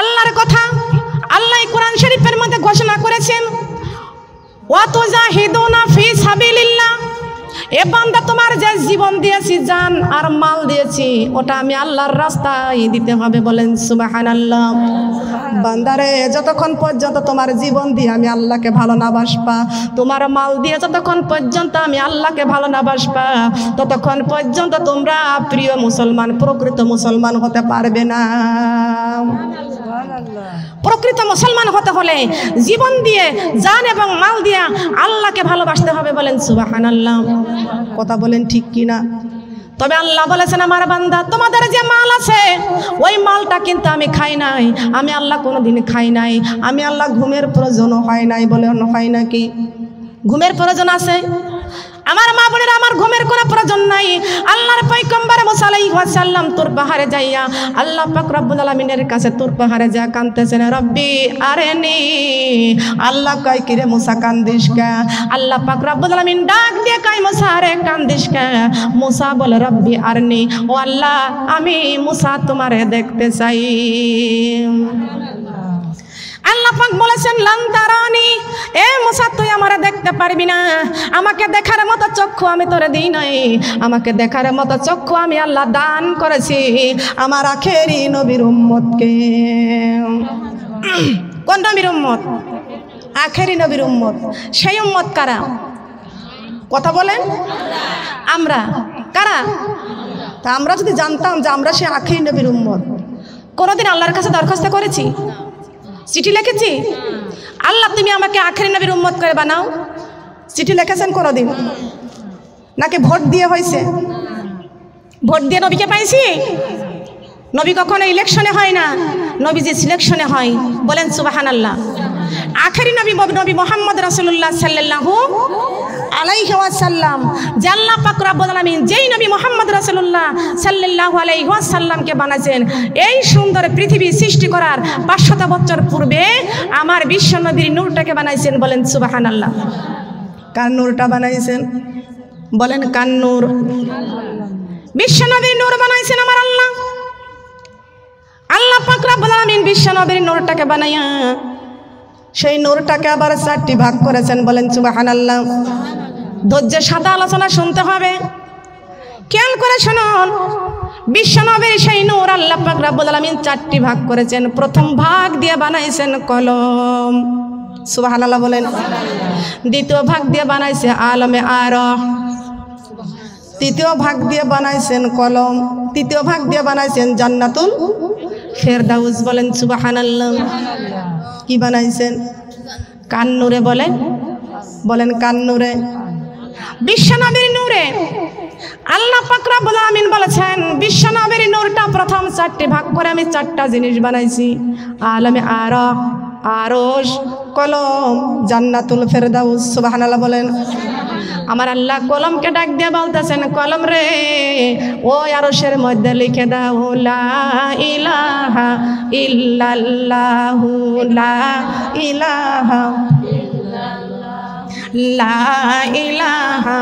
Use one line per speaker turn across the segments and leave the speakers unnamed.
আল্লাহর কথা আল্লাহ কোরআন শরীফের মধ্যে ঘোষণা করেছেন, ওয়া তুজাহিদুনা ফি সাবিলিল্লাহ, এ বান্দা তোমার যে জীবন দিয়েছি, জান আর মাল দিয়েছি, ওটা আমি আল্লাহর রাস্তায় দিতে হবে। বলেন সুবহানাল্লাহ। বান্দারে, যতক্ষণ পর্যন্ত তোমার জীবন দিয়ে আমি আল্লাহকে ভালো না বাসবা, তোমার মাল দিয়ে যতক্ষণ পর্যন্ত আমি আল্লাহকে ভালো না বাসবা, ততক্ষণ পর্যন্ত তোমরা প্রিয় মুসলমান, প্রকৃত মুসলমান হতে পারবে না। প্রকৃত মুসলমান হতে হলে জীবন দিয়ে, জান এবং মাল দিয়ে আল্লাহকে ভালোবাসতে হবে। বলেন সুবহানাল্লাহ। কথা বলেন ঠিক কিনা? তবে আল্লাহ বলেছেন, আমার বান্দা তোমাদের যে মাল আছে ওই মালটা কিন্তু আমি খাই নাই, আমি আল্লাহ কোনোদিন খাই নাই, আমি আল্লাহ ঘুমের প্রয়োজন হয় নাই। বলে হয় নাকি? ঘুমের প্রয়োজন আছে? আমার মা বোনেরা, আমার ঘুমের কোনো প্রয়োজন নাই। আল্লাহর পয়গম্বর মুসা আলাইহিস সালাম তুর পাহাড়ে যাইয়া আল্লাহ পাক রব্বুল আলামিনের কাছে তুর পাহাড়ে যা কাঁদতেছেন, রব্বি আরেনি। আল্লাহ কয়, কিরে মুসা কান্দিস কে? আল্লাহ পাক রব্বুল আলামিন ডাক দিয়ে কয়, মুসা রে কান্দিস কে? মুসা বলে, রব্বি আরনি, ও আল্লাহ আমি মুসা তোমারে দেখতে চাই। আল্লাহ পাক বলেছেন, লান তারানি, এ মুসা তুই আমারে দেখতে পারবি না, আমাকে দেখার মতো চক্ষু আমি তোরে দিই নাই, আমাকে দেখার মতো চক্ষু আমি আল্লাহ দান করেছি আমার আখেরি নবীর উম্মতকে। কোন নবীর উম্মত? আখেরি নবীর উম্মত। সেই উম্মত কারা? কথা বলেন। আমরা কারা? তা আমরা যদি জানতাম যে আমরা সেই আখেরি নবীর উম্মত, কোনোদিন আল্লাহর কাছে দরখাস্ত করেছি? চিঠি লিখেছি? আল্লাহ তুমি আমাকে আখেরি নবীর উম্মত করে বানাও, চিঠি লিখেছেন কোনোদিন? নাকি ভোট দিয়ে হয়েছে? ভোট দিয়ে নবীকে পাইছি? নবী কখনো ইলেকশনে হয় না, নবী যে সিলেকশনে হয়। বলেন সুবহানাল্লাহ। আখেরি নবী নবী মুহাম্মদ রাসূলুল্লাহ সাল্লাল্লাহু আলাইহি ওয়াসাল্লাম, যে আল্লাহ পাক রব্বুল আলামিন যেই নবী মুহাম্মদ রাসূলুল্লাহ সাল্লাল্লাহু আলাইহি ওয়াসাল্লামকে বানাইছেন, এই সুন্দর পৃথিবী সৃষ্টি করার 500 বছর পূর্বে আমার বিশ্ব নবীর নূরটাকে বানাইছেন। বলেন সুবহানাল্লাহ। কার নূরটা বানাইছেন? বলেন কার নূর? বিশ্ব নবীর নূর বানাইছেন আমার আল্লাহ। আল্লাহ পাক রব্বুল আলামিন বিশ্ব নবীর নূরটাকে বানাইয়া সেই নূরটাকে আবার 4টি ভাগ করেছেন। বলেন সুবহানাল্লাহ। ধৈর্যের সাথে আলোচনা শুনতে হবে, খেয়াল করে শুনুন। বিশ্ব নবীর সেই নূর আল্লাহ পাক রব্বুল আলামিন 4টি ভাগ করেছেন। প্রথম ভাগ দিয়ে বানাইছেন কলম। সুবহানাল্লাহ বলেন। দ্বিতীয় ভাগ দিয়ে বানাইছে আলমে আরহ। তৃতীয় ভাগ দিয়ে বানাইছেন কলম। তৃতীয় ভাগ দিয়ে বানাইছেন জান্নাতুল ফেরদাউস। বলেন সুবহানাল্লাহ। কি বানাইছেন? কান নূরে। বলেন কান নূরে? বিশ্ব নবীর নূরে। আল্লাহ পাক রব্বুল আলামিন বলেছেন, বিশ্ব নবীর নূরটা প্রথম 4টি ভাগ করে আমি 4টা জিনিস বানাইছি। আলমে আরহ, আরশ, কলম, জান্নাতুল ফেরদাউস। সুবহানাল্লাহ বলেন। আমার আল্লাহ কলমকে ডাক দিয়ে বলতেছেন, কলম রে ওই আরশের মধ্যে লিখে দাও লা ইলাহা ইল্লাল্লাহু, লা ইলাহা লা ইলাহা।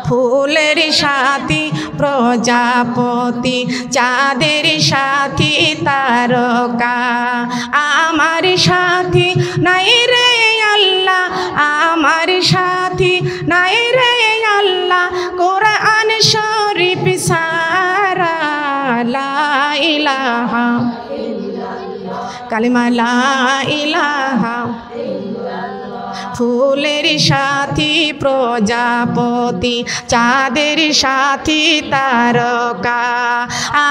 ফুলের সাথী প্রজাপতি, চাঁদের সাথী তারকা, আমার সাথী নাই রে আল্লাহ, আমার সাথী নাই রে আল্লাহ, কোরআন শরীফ সারা। লা ইলাহা কালিমা লা ইলাহা। ফুলের সাথী প্রজাপতি, চাঁদের সাথী তারকা,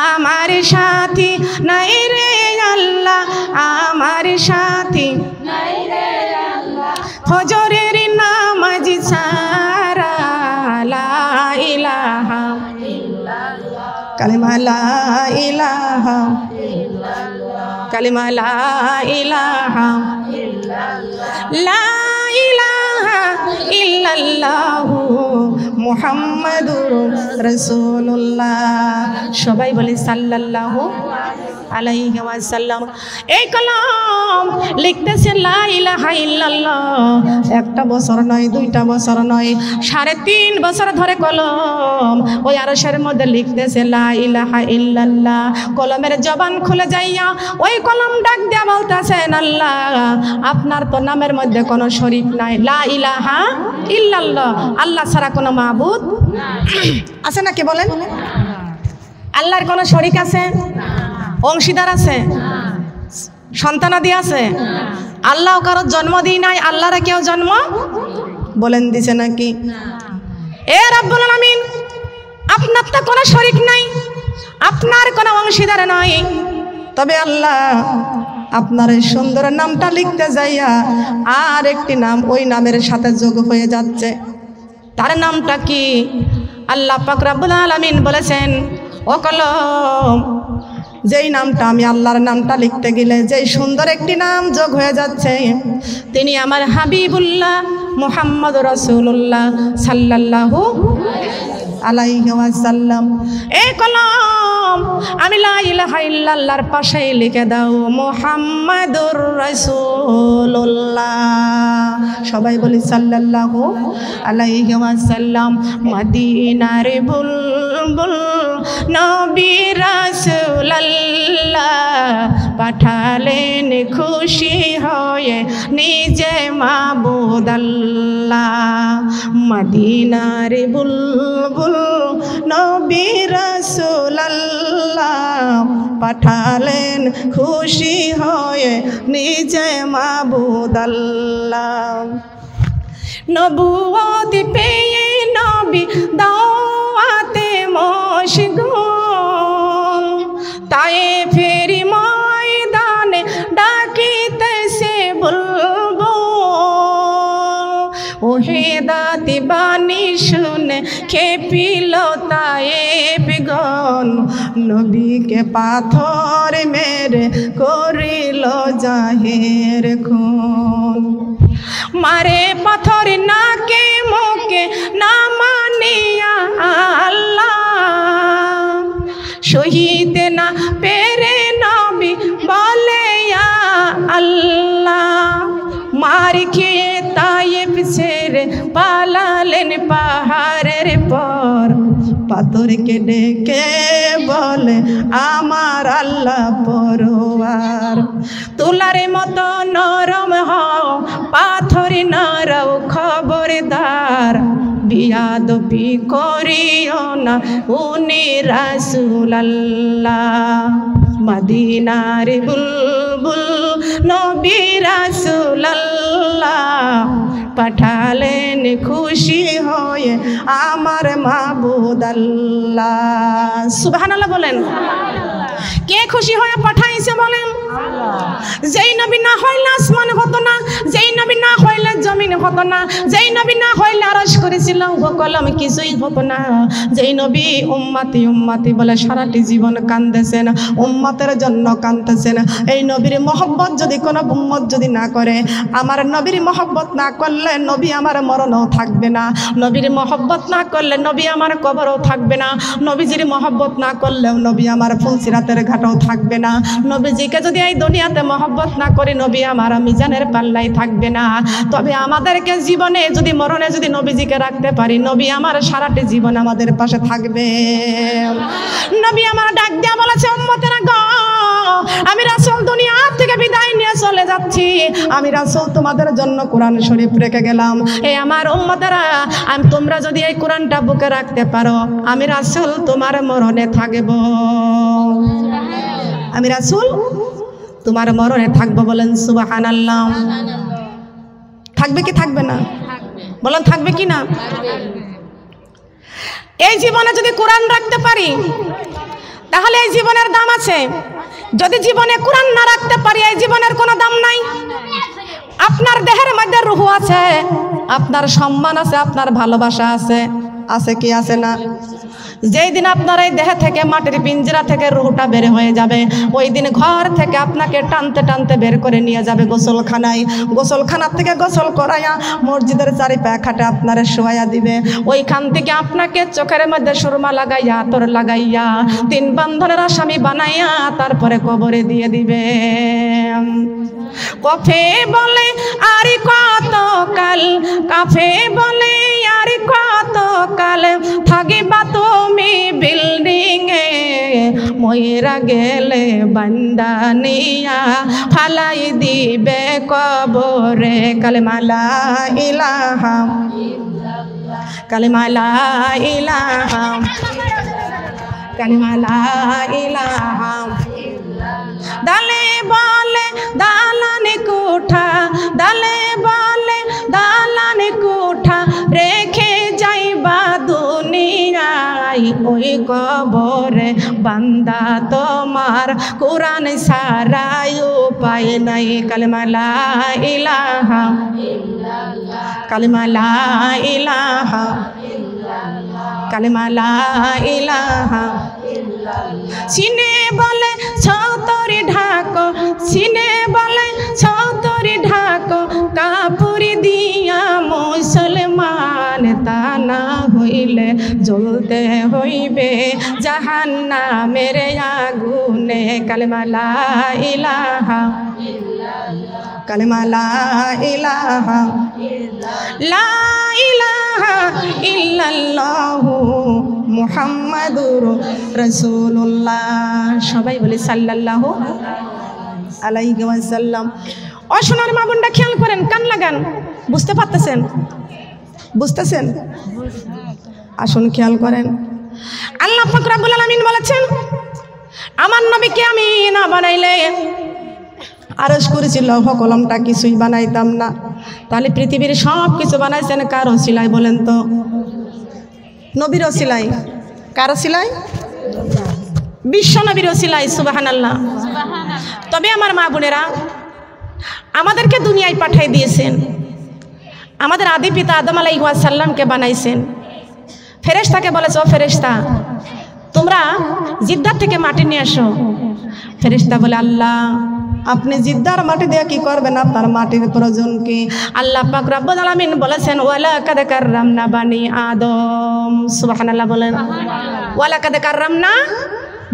আমার সাথী নাই রে আল্লাহ, আমার সাথী নাই রে আল্লাহ, ফজরের নামাজ ছাড়া। লা ইলাহা কালিমা লা ইলাহা, কালিমা লা ইলাহা, লা ইলাহা ইল্লাল্লাহু মুহাম্মাদুর রাসূলুল্লাহ। সবাই বলে সাল্লাল্লাহু আলাইহি ওয়াসাল্লাম। এই কলম লিখতেছে লা ইলাহা ইল্লাল্লাহ। একটা বছর নয়, দুইটা বছর নয়, 3.5 বছর ধরে কলম ওই আরশের মধ্যে লিখতেছে লা ইলাহা ইল্লাল্লাহ। কলমের জবান খুলে যাইয়া ওই কলম ডাক দিয়া বলতেছেন, আল্লাহ আপনার তো নামের মধ্যে কোনো শরীক নাই, লা ইলাহা ইল্লাল্লাহ, আল্লাহ ছাড়া কোনো মাবুদ আছে নাকি বলেন? আল্লাহর কোনো শরীক আছে? অংশীদার আছে? সন্তানাদি আছে? আল্লাহ কারো জন্ম দিই নাই, আল্লাহরা কেউ জন্ম বলেন দিছে নাকি? এ রাব্বুল আলামিন, আপনার তো কোনো শরীক নাই, আপনার কোনো অংশীদার নাই, তবে আল্লাহ আপনার এই সুন্দর নামটা লিখতে যাইয়া আর একটি নাম ওই নামের সাথে যোগ হয়ে যাচ্ছে। তার নামটা কি? আল্লাহ পাক রব্বুল আলামিন বলেছেন, ও কলম, যেই নামটা আমি আল্লাহর নামটা লিখতে গেলে যেই সুন্দর একটি নাম যোগ হয়ে যাচ্ছে, তিনি আমার হাবিবুল্লাহ মুহাম্মদ রাসূলুল্লাহ সাল্লাল্লাহু আলাইহি ওয়াসাল্লাম। এই কলম আমি লা ইলাহা ইল্লাল্লাহর পাশে লিখে দাও মুহাম্মাদুর রাসূলুল্লাহ। সবাই বলি সাল্লাল্লাহু আলাইহি ওয়াসাল্লাম। মদিনার বুলবুল নবী রাসূলুল্লাহ পাঠালেন খুশি হয়ে নিজে মাবুদ আল্লাহ। মদিনার বুলবুল নবী রাসূলুল্লাহ পাঠালেন খুশি হয়ে নিজে মাবুদ আল্লাহ। নবুয়ত পেয়ে নবী দাওয়াতে মশগুল, তায়েফের ময়দানে ডাকিতেছে বুলবুল। ওহেদাত বাণী শুনে খেপিল তায়েফগণ, নবীকে পাথর মেরে করিল জাহের খুন। মারে পাথর নাকে মুখে না মানিয়া আল্লাহ, শহীদ না পেরে নবী বলে ইয়া আল্লাহ। মার খেয়ে তায়েফ ছেড়ে পালালেন পাহাড়ের পর, পাথরকে ডেকে বলে আমার আল্লাহ পরওয়ার। তুলার মতো নরম হও, পাথর নরও খবরদার, বিয়াদবি করিও না উনি রাসূলুল্লাহ। মদিনার বুলবুল নবী রাসূলুল্লাহ পাঠালেন খুশি হয়ে আমার মাবুদ আল্লাহ। সুবহানাল্লাহ বলেন। কে খুশি হয়ে পাঠাইছে বলেন? যেই নবী না হইলে আসমান হতো না, যেই নবী না হইলে জমিন হতো না, যেই নবী না হইলে আরশ করেছিল কলম কিছুই হতো না। যেই নবী উম্মতি উম্মতি বলে সারাটি জীবন কাঁদতেছেন, উম্মতের জন্য কাঁদতেছেন। এই নবীর মহব্বত যদি কোনো উম্মত যদি না করে, আমার নবীর মহব্বত না করলে নবী আমার মরণও থাকবে না, নবীর মহব্বত না করলে নবী আমার কবরও থাকবে না, নবীজির মহব্বত না করলেও নবী আমার ফুলসিরাতের ঘাটও থাকবে না। নবীজিকে যদি এই দুনিয়াতে মহব্বত না করি, নবী আমার মিজানের পাল্লাই থাকবে না। তবে আমাদেরকে জীবনে যদি মরণে যদি নবীজিকে রাখতে পারি, নবী আমার সারাটি জীবন আমাদের পাশে থাকবে। নবী আমার ডাক দিয়া বলেছে, উম্মতেরা গো, আমি রাসূল দুনিয়া থেকে বিদায় নিয়ে চলে যাচ্ছি, আমি রাসূল তোমাদের জন্য কোরআন শরীফ রেখে গেলাম। এই আমার উম্মতেরা, তোমরা যদি এই কোরআনটা বুকে রাখতে পারো, আমি রাসূল তোমার মরণে থাকব, আমি রাসূল তোমার মরণে থাকবো। বলেন সুবহানাল্লাহ। থাকবে কি থাকবে না? বলেন থাকবে কি না? এই জীবনে যদি কোরআন রাখতে পারি, তাহলে এই জীবনের দাম আছে। যদি জীবনে কোরআন না রাখতে পারি, এই জীবনের কোনো দাম নাই। আপনার দেহের মধ্যে রূহ আছে, আপনার সম্মান আছে, আপনার ভালোবাসা আছে, আছে কি আছে না? যেই দিন আপনার এই দেহ থেকে মাটির পিঞ্জরা থেকে রুহটা বের হয়ে যাবে, ওই দিন ঘর থেকে আপনাকে টানতে টানতে বের করে নিয়ে যাবে গোসলখানায়। গোসলখানার থেকে গোসল করাইয়া মসজিদের চারিপায়ে খাটে আপনারে শোয়াইয়া দিবে। ওইখান থেকে আপনাকে চোখের মধ্যে সুরমা লাগাইয়া আতর লাগাইয়া 3 বন্ধনের আসামি বানাইয়া তারপরে কবরে দিয়ে দিবে। কফে বলে আর কত কাল, কাফে বলে আর কত কাল থাকিবা তুমি বিল্ডিং এ, ময়রা গেলে বান্দা নিয়া ফালাই দিবে কবরে। কালেমা লা ইলাহা, কালেমা লা ইলাহা, কালেমা লা ইলাহা। দালে বলে দালানে কোঠা, দালে বলে দালানে কোঠা রেখে যাইবা দুনিয়ায়, ওই কবরে বান্দা তোমার কোরআন সারাই উপায় নাই। কালেমা লা ইলাহা, কালেমা লা ইলাহা, কালেমা লা ইলাহা। সিনে বলে ছতরি ঢাকো, সিনে বলে ছতরি ঢাকো কাপুরি দিয়া মুসলমান, তা না হইলে জ্বলতে হইবে জাহান্নামের আগুনে। কালেমা লা ইলাহা, কালেমা লা ইলাহা, লা ইলাহা ইল্লাল্লাহু মুহাম্মাদুর রাসূলুল্লাহ। সবাই বলে সাল্লাল্লাহু আলাইহি ওয়াসাল্লাম। ও সোনার মা বোনরা খেয়াল করেন, কান লাগান, বুঝতে পারতেছেন? বুঝতেছেন? আসুন খেয়াল করেন। আল্লাহ পাক রব্বুল আলামিন বলেছেন, আমার নবীকে আমি না বানাইলে আরশ কুরসি লৌহ কলমটা কিছুই বানাইতাম না। তাহলে পৃথিবীর সব কিছু বানাইছেন কার ওসিলায় বলেন তো? নবীর ওসিলায়। কার ওসিলায়? বিশ্ব নবীর ওসিলায়। সুবহানাল্লাহ। তবে আমার মা বোনেরা, আমাদেরকে দুনিয়ায় পাঠিয়ে দিয়েছেন, আমাদের আদি পিতা আদম আলাইহিস সালামকে বানাইছেন। ফেরেশতাকে বলেছে, ও ফেরেশতা তোমরা জিদ্দার থেকে মাটি নিয়ে আসো। ফেরেশতা বলে, আল্লাহ আপনি জিদ্দার মাটি দিয়ে কি করবেন? আপনার মাটির প্রয়োজন কি? আল্লাহ পাক রব্বুল আলামিন বলেছেন, ওয়ালাকাদ কাররামনা বানি আদম। সুবহানাল্লাহ বলেন। ওয়ালাকাদ কাররামনা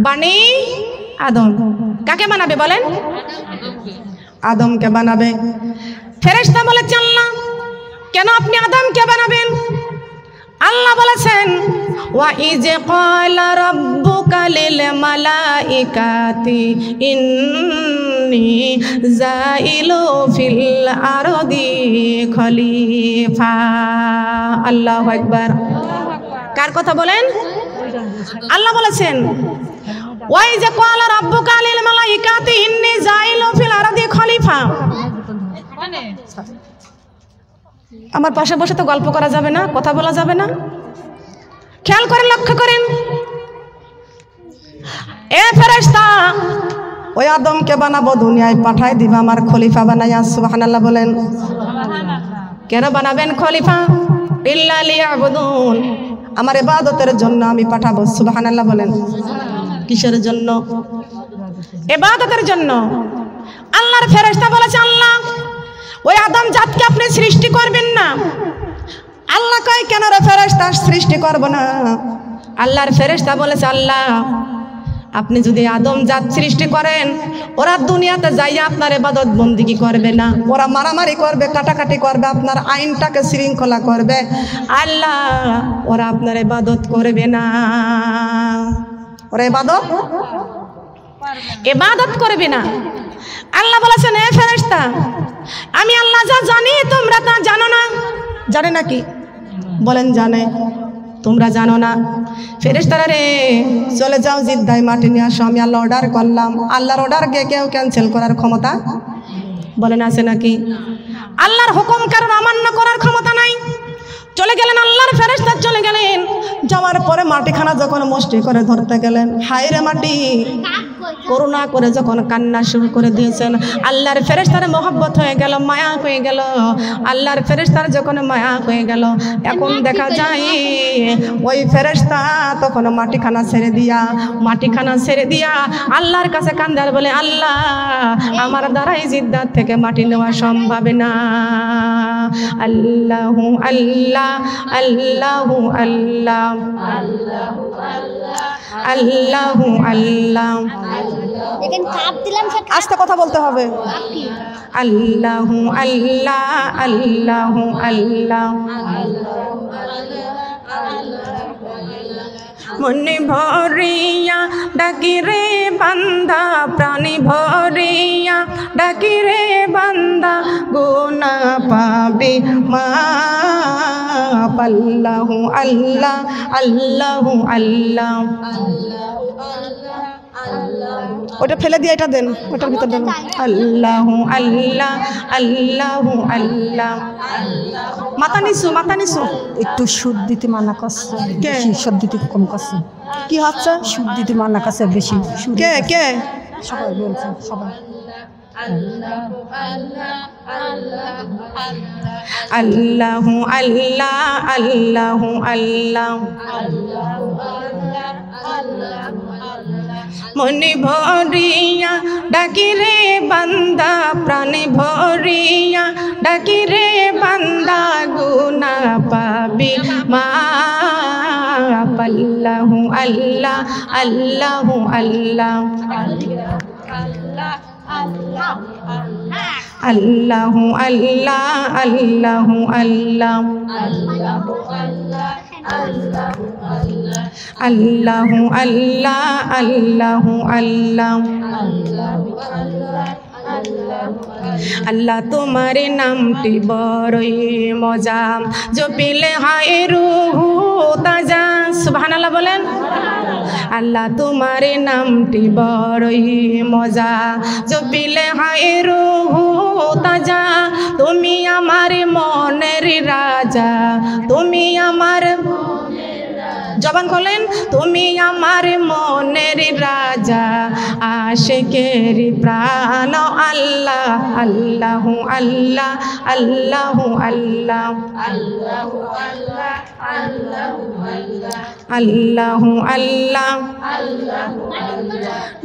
বানি আদম। কাকে বানাবে বলেন? আদমকে বানাবে। ফেরেশতা বলেছে, আল্লাহ কেন আপনি আদমকে বানাবেন? আল্লাহ বলেছেন, ওয়া ইজ ক্বালা রাব্বুকা লিল মালাইকাতি ইন্নী জাইলু ফিল আরদি খলিফা। আল্লাহু আকবার। কার কথা বলেন? আল্লাহ বলেছেন, ওয়া ইজ ক্বালা রাব্বুকা লিল মালাইকাতি ইন্নী জাইলু ফিল আরদি খলিফা। আমার পাশে বসে তো গল্প করা যাবে না, কথা বলা যাবে না। খেয়াল করেন, লক্ষ্য করেন। এ ফেরেশতা, ওই আদমকে বানাবো, দুনিয়ায় পাঠাই দিবা আমার খলিফা বানাইয়া। সুবহানাল্লাহ বলেন। কেন বানাবেন খলিফা? ইল্লা লিয়াবুদুন, আমার ইবাদতের জন্য আমি পাঠাবো। সুবহানাল্লাহ বলেন। কিসের জন্য? ইবাদতের জন্য। আল্লাহর ফেরেশতা বলেছে, আল্লাহ ওই আদম জাতকে আপনি সৃষ্টি করবেন না। আল্লাহ কয়, কেন রে ফেরেশতা সৃষ্টি করব না? আল্লাহর ফেরেশতা বলেছে, আল্লাহ আপনি যদি আদম জাত সৃষ্টি করেন, ওরা দুনিয়াতে যাইয়া আপনার ইবাদত বন্দেগী করবে না, ওরা মারামারি করবে, কাটাকাটি করবে, আপনার আইনটাকে শৃঙ্খলা করবে। আল্লাহ ওরা আপনার ইবাদত করবে না, ওরা ইবাদত করবে না। আল্লাহ বলেছেন, এ ফেরেশতা আমি আল্লাহ যা জানি তোমরা তা জানো না। জানে নাকি? বলেন জানে। তোমরা জানো না। ফেরেশতারা রে, চলে যাও জিদ্দায় মাটি নিয়ে আসো, আমি আল্লাহ অর্ডার করলাম। আল্লাহর অর্ডারকে কেউ ক্যান্সেল করার ক্ষমতা বলেন আছে নাকি? আল্লাহর হুকুম কারণ অমান্য করার ক্ষমতা নাই। চলে গেলেন আল্লাহর ফেরেশতা, চলে গেলেন। যাওয়ার পরে মাটিখানা যখন মুষ্টি করে ধরতে গেলেন, হায় রে মাটি করুণা করে যখন কান্না শুরু করে দিয়েছেন, আল্লাহর ফেরেশতার মহব্বত হয়ে গেল, মায়া হয়ে গেল। আল্লাহর ফেরেশতার যখন মায়া হয়ে গেল, এখন দেখা যায় ওই ফেরেশতা তখন মাটিখানা ছেড়ে দিয়া আল্লাহর কাছে কান্দে আর বলে, আল্লাহ আমার দ্বারাই জিদ্দার থেকে মাটি নেওয়া সম্ভব না। আল্লাহু আল্লাহ আল্লাহু আল্লাহ আল্লাহু আল্লাহ। আস্তে কথা বলতে হবে। আল্লাহু আল্লাহ আল্লাহু আল্লাহ। মনে ভরিয়া ডাকি রে বান্দা, প্রাণী ভরিয়া ডাকি রে বান্দা, গুনা পাবে মাপ। আল্লাহু আল্লাহ আল্লাহু আল্লাহ। ওটা ফেলে দিয়ে এটা দেন, ওটার ভিতর দেন। আল্লাহু আল্লাহ আল্লাহু আল্লাহ। মাথা নিচু।
একটু সুদ দিতে মানা করছে, বেশি সুদ দিতে কম করছে।
কি হচ্ছে?
সুদ দিতে মানা করছে বেশি।
কে
সবাই বলছে, সবাই।
আল্লাহু আল্লাহ আল্লাহু আল্লাহ। মনে ভরিয়া ডাকি রে বান্দা, প্রাণে ভরিয়া ডাকি রে বান্দা, গুনা পাবে মাপ। আল্লাহু আল্লাহ আল্লাহু আল্লাহ। আল্লাহু আল্লাহ আল্লাহু আল্লাহ। আল্লাহু আল্লাহ আল্লাহু আল্লাহ। আল্লাহ তোমার নামটি বড়ই মজা, জপিলে হয় রূহ তাজা। সুবহানাল্লাহ বলেন। আল্লাহ তোমার নামটি বড়ই মজা, জপিলে হয় রূহ তাজা। তুমি আমার মনের রাজা, তুমি আমার জবান খোলেন। তুমি আমার মনের রাজা, আশিকের প্রাণ। আল্লাহ আল্লাহু আল্লাহ আল্লাহু আল্লাহ আল্লাহু আল্লাহ।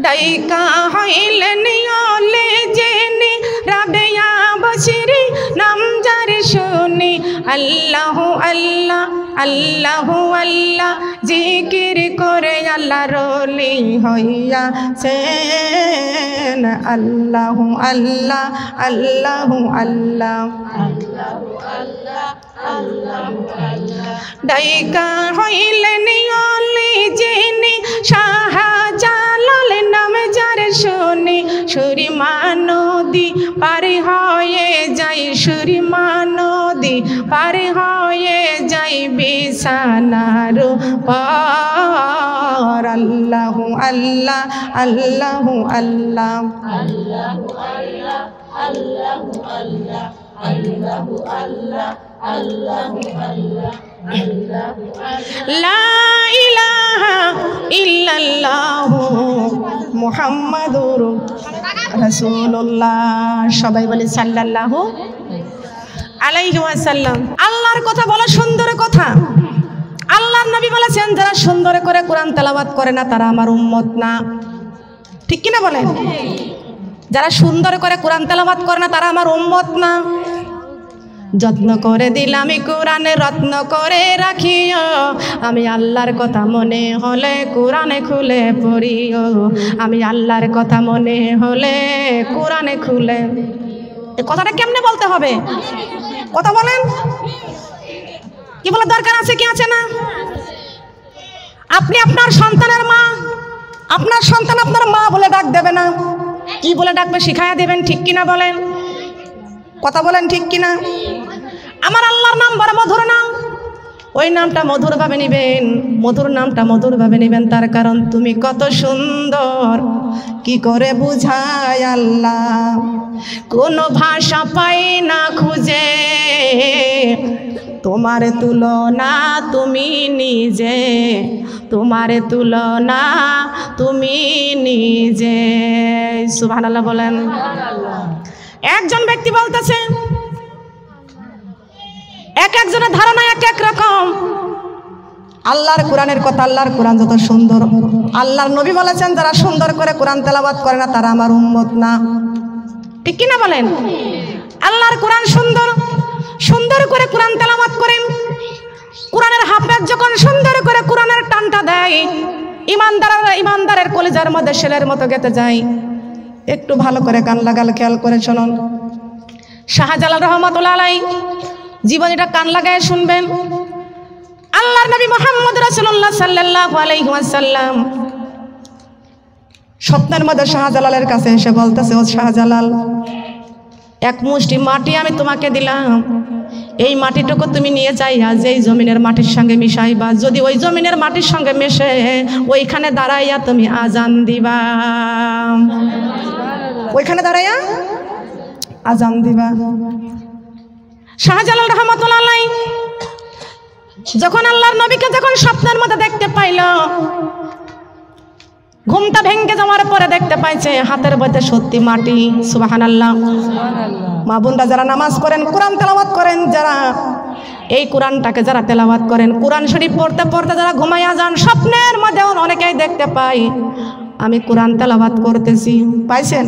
ডাইকা হইলেন ওলে জেনে, রাবেয়া বশিরি নাম যার শুনি। আল্লাহু আল্লাহ আল্লাহু আল্লাহ, জিকির করে আল্লাহ রলি হইয়াছেন। আল্লাহু আল্লাহ আল্লাহু আল্লাহ। ডাইকা হইলেন ওলে জেনে, শাহজালাল নাম যার শুনি। সুরিমা নদী পার হয়ে যাই, সুরিমা নদী পার হয়ে যাই বিছানার পার। আল্লাহু আল্লাহ আল্লাহু আল্লাহ। লা ইলাহা ইল্লাল্লাহু মুহাম্মাদুর রাসূলুল্লাহ। সবাই বলে সাল্লাল্লাহু আলাইহি ওয়াসাল্লাম। আল্লাহর কথা বলা সুন্দর কথা। আল্লাহর নবী বলেছেন, যারা সুন্দর করে কোরআন তেলাওয়াত করে না তারা আমার উম্মত না। ঠিক কিনা বলেন? যারা সুন্দর করে কোরআন তেলাওয়াত করে না তারা আমার উম্মত না। যত্ন করে দিলাম কোরআনে, রত্ন করে রাখিও। আমি আল্লাহর কথা মনে হলে কোরআনে খুলে পড়িও। আমি আল্লাহর কথা মনে হলে কোরআনে খুলে। এই কথাটা কেমনে বলতে হবে? কথা বলেন। কি বলার দরকার আছে কি আছে না? আপনি আপনার সন্তানের মা, আপনার সন্তান আপনার মা বলে ডাক দেবে না, কি বলে ডাকবে শিখায়া দেবেন। ঠিক কিনা বলেন? কথা বলেন ঠিক কিনা? আমার আল্লাহর নাম বড় মধুর নাম, ওই নামটা মধুরভাবে নেবেন। মধুর নামটা মধুরভাবে নেবেন, তার কারণ তুমি কত সুন্দর, কি করে বুঝায় আল্লাহ। কোনো ভাষা পাই না খুঁজে, তোমার তুলনা তুমি নিজে। তোমারে তুলনা তুমি নিজে। সুবহানাল্লাহ বলেন। একজন ব্যক্তি বলতেছে, এক একজনের ধারণা এক এক রকম। আল্লাহর কোরআনের কথা, আল্লাহর কোরআন যত সুন্দর, আল্লাহর নবী বলেছেন যারা সুন্দর করে কোরআন তেলাওয়াত করে না তারা আমার উম্মত না। ঠিক কিনা বলেন? আল্লাহর কোরআন সুন্দর, সুন্দর করে কোরআন তেলাওয়াত করেন। কোরআনের হাফেজ যখন সুন্দর করে কোরআনের টানটা দেয়, ইমানদারের কলিজার মধ্যে শেলের মতো গেঁথে যায়। একটু ভালো করে কান লাগাল, খেয়াল করে শুনুন। শাহজালাল রহমাতুল্লাহ আলাইহি জীবনীটা কান লাগায় শুনবেন। আল্লাহর নবী মুহাম্মদ রাসূলুল্লাহ সাল্লাল্লাহু আলাইহি ওয়াসাল্লাম স্বপ্নের মধ্যে শাহজালালের কাছে এসে বলতেছে, ও শাহজালাল, এক মুষ্টি মাটি আমি তোমাকে দিলাম, এই মাটিটুকু তুমি নিয়ে যাইয়া যেই জমিনের মাটির সঙ্গে মিশাইবা, যদি ওই জমিনের মাটির সঙ্গে মেশে ওইখানে দাঁড়াইয়া তুমি আজান দিবা, ওইখানে দাঁড়াইয়া আজান দিবা। শাহজালাল রহমাতুল্লাহ আলাইহি যখন আল্লাহর নবীকে যখন স্বপ্নের মধ্যে দেখতে পাইল, ঘুমটা ভেঙে যাওয়ার পরে দেখতে পাইছে হাতের মধ্যে সত্যি মাটি। সুবহানাল্লাহ। মা বোনরা যারা নামাজ পড়েন, কোরআন তেলাওয়াত করেন, যারা এই কোরআনটাকে যারা তেলাওয়াত করেন, কোরআন শরীফ পড়তে পড়তে যারা ঘুমাইয়া যান, স্বপ্নের মধ্যে অনেকেই দেখতে পাই আমি কোরআন তেলাওয়াত করতেছি। পাইছেন?